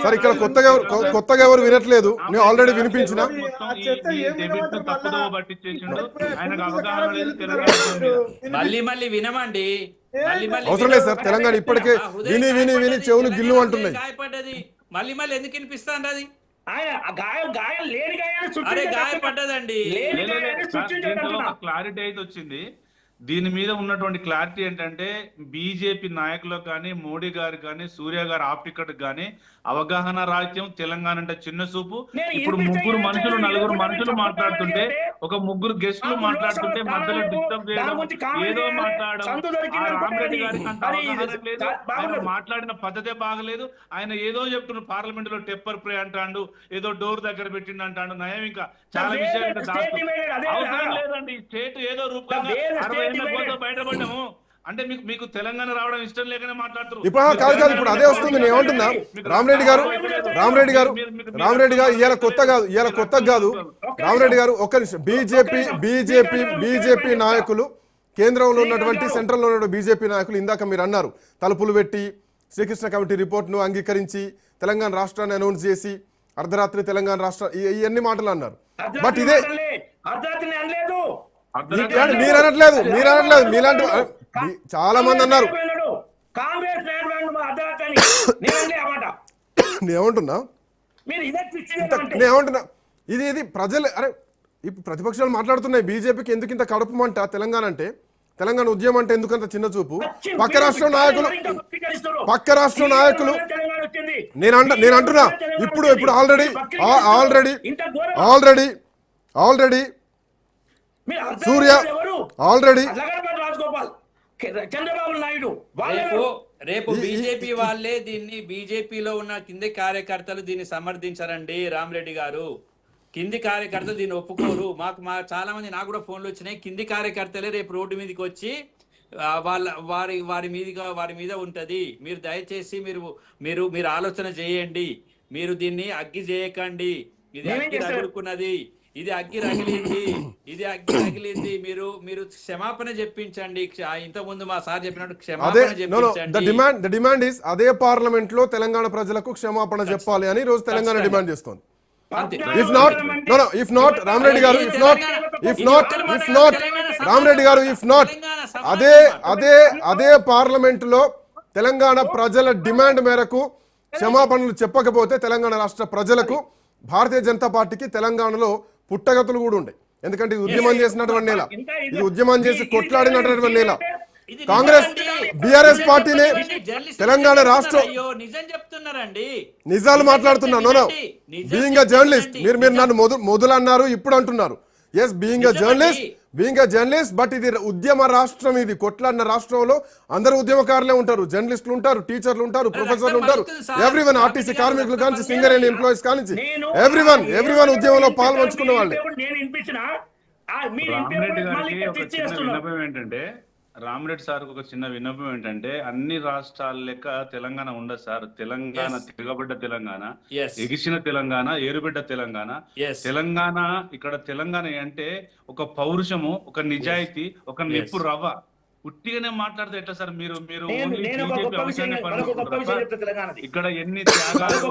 Sir ఇక్కడ కొత్తగా ఎవరు వినట్లేదు, నేను ఆల్రెడీ వినిపించిన. మళ్ళీ వినమండి, అవసరం లేదు సార్. తెలంగాణ ఇప్పటికే విని విని విని చెవులు గిల్లు అంటున్నాయి. గాయపడ్డది మళ్ళీ ఎందుకు వినిపిస్తాండి? అది గాయపడ్డదండి. క్లారిటీ అయితే వచ్చింది. దీని మీద ఉన్నటువంటి క్లారిటీ ఏంటంటే బీజేపీ నాయకులకు కానీ, మోడీ గారు కానీ, సూర్య గారు ఆఫ్ టికెట్ కానీ అవగాహన రాహిత్యం, తెలంగాణ అంటే చిన్న చూపు. ఇప్పుడు ముగ్గురు మనుషులు, నలుగురు మనుషులు మాట్లాడుతుంటే, ఒక ముగ్గురు గెస్టులు మాట్లాడుతుంటే మధ్యలో డిస్టర్బ్ చేయడం, ఏదో మాట్లాడడం. రామరెడ్డి గారికి అంత అవగాహన లేదు, ఆయన మాట్లాడిన పద్ధతే బాగలేదు. ఆయన ఏదో చెప్తున్నారు, పార్లమెంట్ లో టెప్పర్ ప్రే అంటాడు, ఏదో డోర్ దగ్గర పెట్టిండు అంటాడు. నయం ఇంకా చాలా విషయాలు అవసరం లేదండి. స్టేట్ ఏదో రూపంగా 60 ఏళ్ళ కోసం బయటపడ్డాము అంటే మీకు తెలంగాణ రావడం ఇష్టం లేకనే మాట్లాడుతున్నారు. ఇప్పుడు అదే వస్తుంది. నేను ఏమంటున్నా, రామరెడ్డి గారు ఇవాళ కొత్త కాదు. రామరెడ్డి గారు ఒక్క నిమిషం. బీజేపీ నాయకులు, కేంద్రంలో ఉన్నటువంటి సెంట్రల్లో ఉన్న బీజేపీ నాయకులు ఇందాక మీరు అన్నారు, తలుపులు పెట్టి శ్రీకృష్ణ కమిటీ రిపోర్ట్ను అంగీకరించి తెలంగాణ రాష్ట్రాన్ని అనౌన్స్ చేసి అర్ధరాత్రి తెలంగాణ రాష్ట్ర, ఇవన్నీ మాటలు అన్నారు. బట్ ఇదే మీరు అనట్లేదు. మీలాంటి చాలా మంది అన్నారు. నేనేమంటున్నా ఇది ప్రజలు, అరే ఇప్పుడు ప్రతిపక్షాలు మాట్లాడుతున్నాయి, బీజేపీకి ఎందుకు ఇంత కడుపుమంట తెలంగాణ అంటే, తెలంగాణ ఉద్యమం అంటే ఎందుకంత చిన్న చూపు. పక్క రాష్ట్రం నాయకులు నేను అంటున్నా, ఇప్పుడు ఆల్రెడీ సూర్య ఆల్రెడీ చంద్రబాబు నాయుడు రేపు బీజేపీ వాళ్ళే దీన్ని, బీజేపీలో ఉన్న కింది కార్యకర్తలు దీన్ని సమర్థించారండి. రామరెడ్డి గారు, కింది కార్యకర్తలు దీన్ని ఒప్పుకోరు. మా చాలా మంది, నాకు కూడా ఫోన్లు వచ్చినాయి, కింది కార్యకర్తలే రేపు రోడ్డు మీదకి వచ్చి వారి మీద ఉంటది. మీరు దయచేసి మీరు ఆలోచన చేయండి, మీరు దీన్ని అగ్గి చేయకండి. ఇది అగ్గి రగులుకున్నది, ఇది అగ్గి రగిలింది. మీరు క్షమాపణ చెప్పించండి. ఇంత ముందు మా సార్ చెప్పినట్టు క్షమాపణ చెప్పించండి. డిమాండ్ ఇస్ అదే పార్లమెంట్ లో తెలంగాణ ప్రజలకు క్షమాపణ చెప్పాలి అని రోజు తెలంగాణ డిమాండ్ చేస్తోంది. ఇఫ్ నాట్ రామరెడ్డి గారు, అదే పార్లమెంట్ లో తెలంగాణ ప్రజల డిమాండ్ మేరకు క్షమాపణలు చెప్పకపోతే తెలంగాణ రాష్ట్ర ప్రజలకు, భారతీయ జనతా పార్టీకి తెలంగాణలో పుట్టగతులు కూడా ఉంటాయి. ఎందుకంటే ఇది ఉద్యమం చేసినటువంటి నేల, ఇది ఉద్యమం చేసి కొట్లాడినటువంటి నేల. కాంగ్రెస్ బీఆర్ఎస్ పార్టీనే తెలంగాణ రాష్ట్ర, నిజాలు మాట్లాడుతున్నాను. బీయింగ్ అ జర్నలిస్ట్, మీరు నన్ను మొదలు అన్నారు, ఇప్పుడు అంటున్నారు. Yes, being a journalist, but ఇది ఉద్యమ రాష్ట్రం, ఇది కొట్లాడిన రాష్ట్రంలో అందరూ ఉద్యమకారులే ఉంటారు, జర్నలిస్టులు ఉంటారు, టీచర్లు ఉంటారు, ప్రొఫెసర్లు ఉంటారు, ఎవ్రీవన్, ఆర్టీసీ కార్మికులు కానీ, సింగర్ అండ్ ఎంప్లాయీస్ కానీ, ఎవ్రీవన్ ఉద్యమంలో పాల్పంచుకున్న వాళ్ళే. రామరెడ్డి సార్ ఒక చిన్న విన్నపం ఏంటంటే, అన్ని రాష్ట్రాల లెక్క తెలంగాణ ఉండదు సార్. తెలంగాణ తిరగబడ్డ తెలంగాణ, ఎగిసిన తెలంగాణ, ఏరుబిడ్డ తెలంగాణ. ఇక్కడ తెలంగాణ అంటే ఒక పౌరుషము, ఒక నిజాయితీ, ఒక నిప్పు రవ్వ. ఉట్టిగానే మాట్లాడితే ఎట్లా సార్? మీరు ఇక్కడ ఎన్ని త్యాగాలు,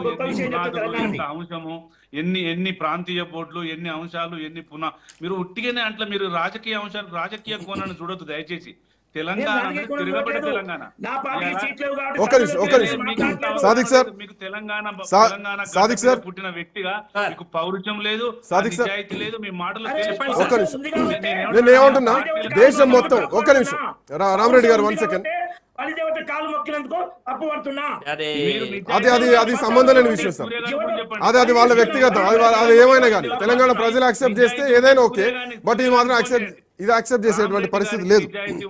ఎన్ని అంశము, ఎన్ని ప్రాంతీయ బోర్డులు, ఎన్ని అంశాలు, ఎన్ని మీరు ఉట్టిగానే అంటే మీరు రాజకీయ అంశాలు, రాజకీయ కోణాన్ని చూడొద్దు దయచేసి. తెలంగాణ తిరగబడ్డ తెలంగాణ. పుట్టిన వ్యక్తిగా మీకు పౌరుషం లేదు, నిజాయితీ లేదు, మీ మాటలు. నేను ఏమంటున్నా, దేశం మొత్తం, ఒక్క నిమిషం రామరెడ్డి గారు, 1 సెకండ్. అది సంబంధం లేని విషయం సార్. అది వాళ్ళ వ్యక్తిగతం, అది ఏమైనా కానీ తెలంగాణ ప్రజలు యాక్సెప్ట్ చేస్తే ఏదైనా ఓకే, బట్ ఇది మాత్రం యాక్సెప్ట్ చేసేటువంటి పరిస్థితి లేదు.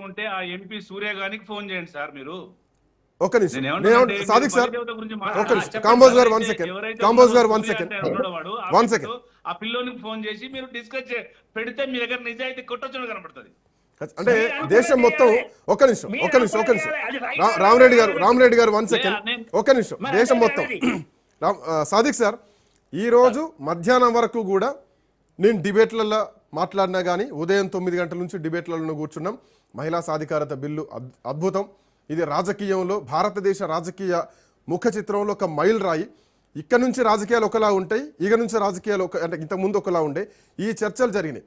ఉంటే ఆ ఎంపీ సూర్య గారికి ఫోన్ చేయండి సార్. మీరు ఒక్క నిమిషం సాదిక్ సార్, ఒక్క నిమిషం కాంబోజ్ గారు, 1 సెకండ్. ఆ పిల్లోనికి ఫోన్ చేసి మీరు డిస్కస్ పెడితే మీ దగ్గర నిజాయితీ కొట్టొచ్చు కనపడుతుంది. అంటే దేశం మొత్తం, ఒక్క నిమిషం రామరెడ్డి గారు 1 సెకండ్, ఒక్క నిమిషం. దేశం మొత్తం సాదిక్ సార్, ఈరోజు మధ్యాహ్నం వరకు కూడా నేను డిబేట్లలో మాట్లాడినా కానీ, ఉదయం 9 గంటల నుంచి డిబేట్లలో కూర్చున్నాం. మహిళా సాధికారత బిల్లు అద్భుతం. ఇది రాజకీయంలో, భారతదేశ రాజకీయ ముఖ చిత్రంలో ఒక మైల్ రాయి. ఇక్కడ నుంచి రాజకీయాలు ఒకలా ఉంటాయి, ఇక నుంచి రాజకీయాలు అంటే ఇంతకుముందు ఒకలా ఉండే ఈ చర్చలు జరిగినాయి.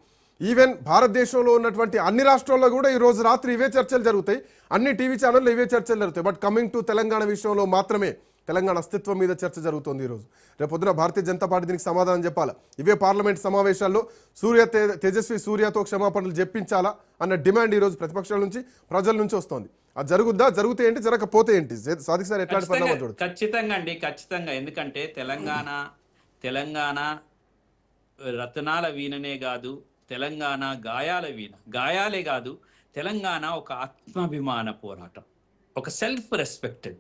ఈవెన్ భారతదేశంలో ఉన్నటువంటి అన్ని రాష్ట్రాల్లో కూడా ఈ రోజు రాత్రి ఇవే చర్చలు జరుగుతాయి, అన్ని టీవీ ఛానల్లో ఇవే చర్చలు జరుగుతాయి. బట్ కమింగ్ టు తెలంగాణ విషయంలో మాత్రమే తెలంగాణ అస్తిత్వం మీద చర్చ జరుగుతుంది ఈరోజు. రేపొద్దున భారతీయ జనతా పార్టీ దీనికి సమాధానం చెప్పాలా. ఇవే పార్లమెంట్ సమావేశాల్లో తేజస్వి సూర్యతో క్షమాపణలు చెప్పించాలా అన్న డిమాండ్ ఈరోజు ప్రతిపక్షాల నుంచి ప్రజల నుంచి వస్తుంది. అది జరుగుద్దా, జరిగితే ఏంటి, జరగకపోతే ఏంటి, సాదిక్ సార్ ఎట్లాంటి పరిణామాలు చూడొచ్చు? ఖచ్చితంగా అండి, ఖచ్చితంగా. ఎందుకంటే తెలంగాణ రత్నాల వీణనే కాదు, తెలంగాణ గాయాల వీణ, గాయాలే కాదు, తెలంగాణ ఒక ఆత్మాభిమాన పోరాటం, ఒక సెల్ఫ్ రెస్పెక్టెడ్.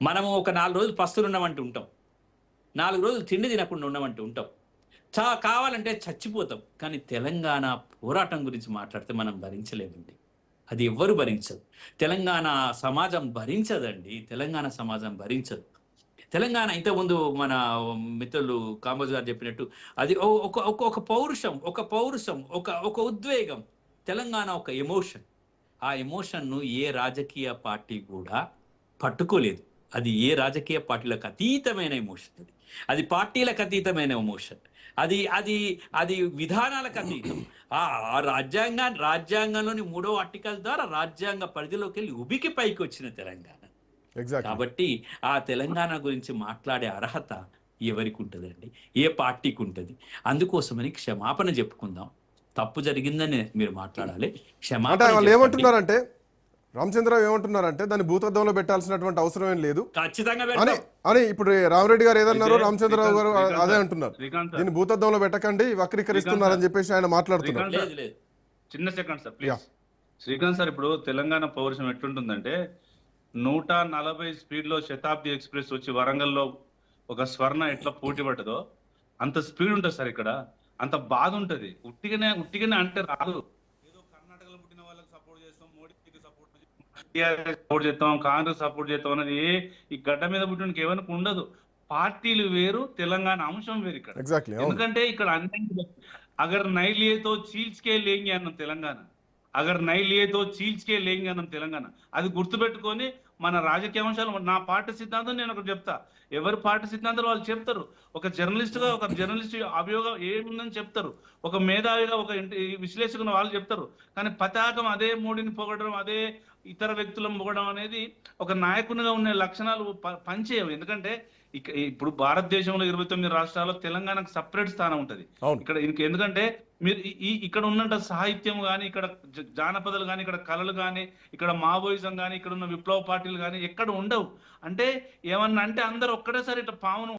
మనము ఒక 4 రోజులు పస్తులు ఉన్నామంటూ ఉంటాం, 4 రోజులు తిండి తినకుండా ఉన్నామంటూ ఉంటాం, కావాలంటే చచ్చిపోతాం. కానీ తెలంగాణ పోరాటం గురించి మాట్లాడితే మనం భరించలేమండి. అది ఎవ్వరు భరించదు, తెలంగాణ సమాజం భరించదండి, తెలంగాణ సమాజం భరించదు. తెలంగాణ ఇంతకుముందు మన మిత్రులు కామోజ్ గారు చెప్పినట్టు అది ఒక పౌరుషం, ఒక ఉద్వేగం. తెలంగాణ ఒక ఎమోషన్. ఆ ఎమోషన్ను ఏ రాజకీయ పార్టీ కూడా పట్టుకోలేదు. అది ఏ రాజకీయ పార్టీలకు అతీతమైన ఎమోషన్. అది పార్టీలకు అతీతమైన ఎమోషన్. అది విధానాలకు అతీతం. ఆ రాజ్యాంగంలోని 3వ ఆర్టికల్ ద్వారా రాజ్యాంగ పరిధిలోకి వెళ్ళి ఉబికి పైకి వచ్చిన తెలంగాణ. కాబట్టి ఆ తెలంగాణ గురించి మాట్లాడే అర్హత ఎవరికి ఉంటుందండి? ఏ పార్టీకి ఉంటుంది? అందుకోసమని క్షమాపణ చెప్పుకుందాం. తప్పు జరిగిందని మీరు మాట్లాడాలి. క్షమాపణ వాళ్ళు ఏమంటున్నారంటే, రామచంద్రరావు ఏమంటున్నారంటే దాన్ని భూతద్దంలో పెట్టాల్సినటువంటి అవసరం ఏం లేదు అని ఇప్పుడు రామరెడ్డి గారు ఏదన్నారో రామచంద్రరావు గారు అదే అంటున్నారు. దీన్ని భూతద్దంలో పెట్టకండి, వక్రీకరిస్తున్నారని చెప్పేసి ఆయన మాట్లాడుతున్నారు. చిన్న second sir please. Srikanth sir, ఇప్పుడు తెలంగాణ పౌరుషం ఎట్లుంటుందంటే 140 స్పీడ్ లో శతాబ్ది ఎక్స్ప్రెస్ వచ్చి వరంగల్లో ఒక స్వర్ణ ఎట్లా పోటీ పడ్డదో అంత స్పీడ్ ఉంటుంది సార్. ఇక్కడ అంత బాధ ఉంటది. ఉట్టిగానే అంటే రాదు. ఏదో కర్ణాటకలో పుట్టిన వాళ్ళకి సపోర్ట్ చేస్తాం, మోడీకి సపోర్ట్ చేస్తాం, కాంగ్రెస్ సపోర్ట్ చేస్తాం అనేది ఈ గడ్డ మీద పుట్టినకి ఎవరికి ఉండదు. పార్టీలు వేరు, తెలంగాణ అంశం వేరు ఇక్కడ. ఎందుకంటే ఇక్కడ అన్ని అగర్ నైలియేతో చీల్చుకే లేంగి అన్నాం తెలంగాణ, అగర్ నైలియేతో చీల్చుకే లేంగి అన్నాం తెలంగాణ. అది గుర్తుపెట్టుకొని మన రాజకీయ అంశాలు, నా పార్టీ సిద్ధాంతం నేను ఒకటి చెప్తా, ఎవరి పార్టీ సిద్ధాంతాలు వాళ్ళు చెప్తారు. ఒక జర్నలిస్ట్ అభియోగం ఏముందని చెప్తారు, ఒక మేధావిగా ఒక విశ్లేషకుని వాళ్ళు చెప్తారు. కానీ పతాకం అదే మోడీని పొగడడం, అదే ఇతర వ్యక్తులను పొగడం అనేది ఒక నాయకునిగా ఉన్న లక్షణాలు పనిచేయవు. ఎందుకంటే ఇప్పుడు భారతదేశంలో 29 రాష్ట్రాల్లో తెలంగాణకు సపరేట్ స్థానం ఉంటది. ఇక్కడ ఎందుకంటే మీరు ఇక్కడ ఉన్నంత సాహిత్యం కానీ, ఇక్కడ జానపదాలు కానీ, ఇక్కడ కళలు కానీ, ఇక్కడ మావోయిజం కానీ, ఇక్కడ ఉన్న విప్లవ పార్టీలు కానీ ఎక్కడ ఉండవు. అంటే ఏమన్నా అంటే అందరూ ఒక్కడేసారి ఇట్లా పావును